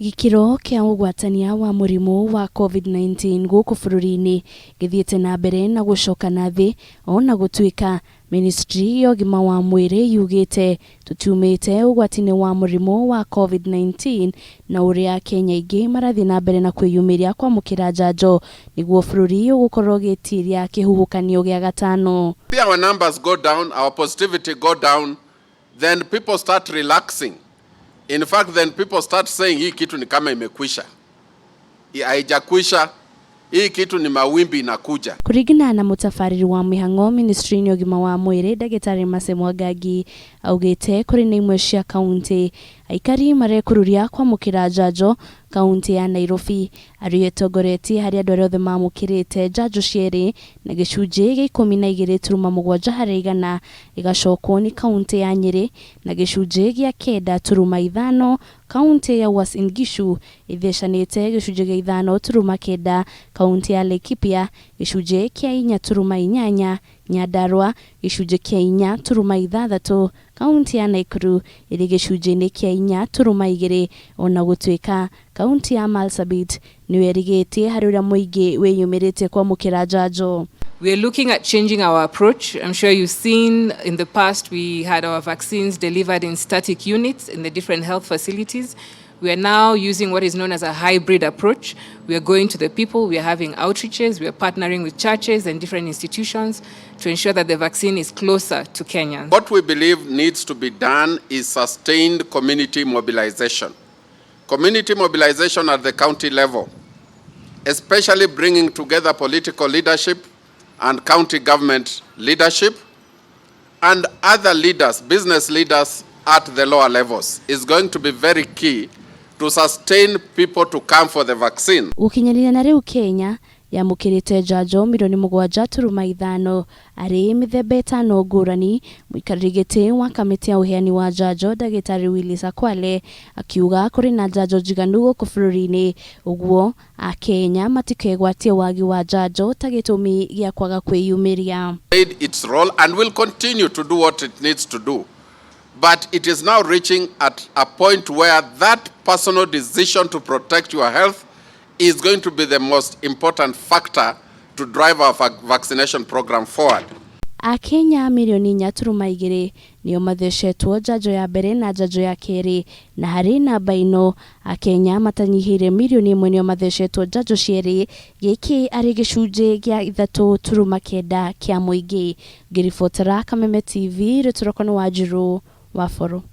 Gikiro kia ugwatania wa murimu wa COVID-19 guku bururi-ini githiete na mbere na gucoka na thi ona gutuika Ministry ya ugima wa mwiri ugite tutumite ugwatini wa murimu wa COVID-19 na uria akenya aingi marathi na mbere na kwiyumiria kwamukira njanjo niguo bururi gukorwo gitiria kihuhukanio gia gatano. Our numbers go down, our positivity go down, then people start relaxing. In fact, then people start saying hii kitu ni kama imekwisha. Haijakwisha. Hii kitu ni mawimbi inakuja. Kuringana na mutabariri wa mihang'o Ministry ya ugima wa mwiri ndagitari Mercy Mwangangi augite kuri na imwe cia Kaunti aikari marekururia kwamukira njanjo Kaunti ya Nairobi ariyetongoretie hari andu othe mamukirite njanjo cieri na gicunji gia 12.7 harĩ igana igacokwo ni Kaunti ya Nyeri na gicunji gia 9.5 Kaunti ya Uasin Gishu ithecanite gicunji gia 5.9 Kaunti ya Laikipia gicunji kia 4.8 Nyandarua gicunji kia 4.6 Kaunti ya Nakuru iri gicunji-ini kia 4.2 ona gutuika Kaunti ya Marsabit niwe rigetie hari uria muingi wiyumirite kwamukira njanjo. We are looking at changing our approach. I'm sure you've seen in the past we had our vaccines delivered in static units in the different health facilities. We are now using what is known as a hybrid approach. We are going to the people, we are having outreaches, we are partnering with churches and different institutions to ensure that the vaccine is closer to Kenyans. What we believe needs to be done is sustained community mobilization. Community mobilization at the county level, especially bringing together political leadership and county government leadership and other leaders, business leaders at the lower levels, is going to be very key to sustain people to come for the vaccine. Ukinyarira na riu Kenya yamukirite njanjo 7.5 ari mithemba 5 ngurani. Muikarigite wa kamiti ya uheani wa njanjo ndagitari Willis Akwale akiuga kuri na njanjo njiganu guku bururi-ini uguo akenya matikegwatie wagi wa njanjo ta gitumi gia kwaga kwiyumiria. Its role and will continue to do what it needs to do. But it is now reaching at a point where that personal decision to protect your health is going to be the most important factor to drive our vaccination program forward. Akenya milioni 4.2 niyo mathecetwo njanjo ya mbere na njanjo ya keri na hari namba ino akenya matanyihire milioni 1 niyo mathecetwo njanjo cieri giki ari gicunji gia 3.9 kia muingi. Ngiribotera Kameme TV Ruturoko wa Njiro wa Foro.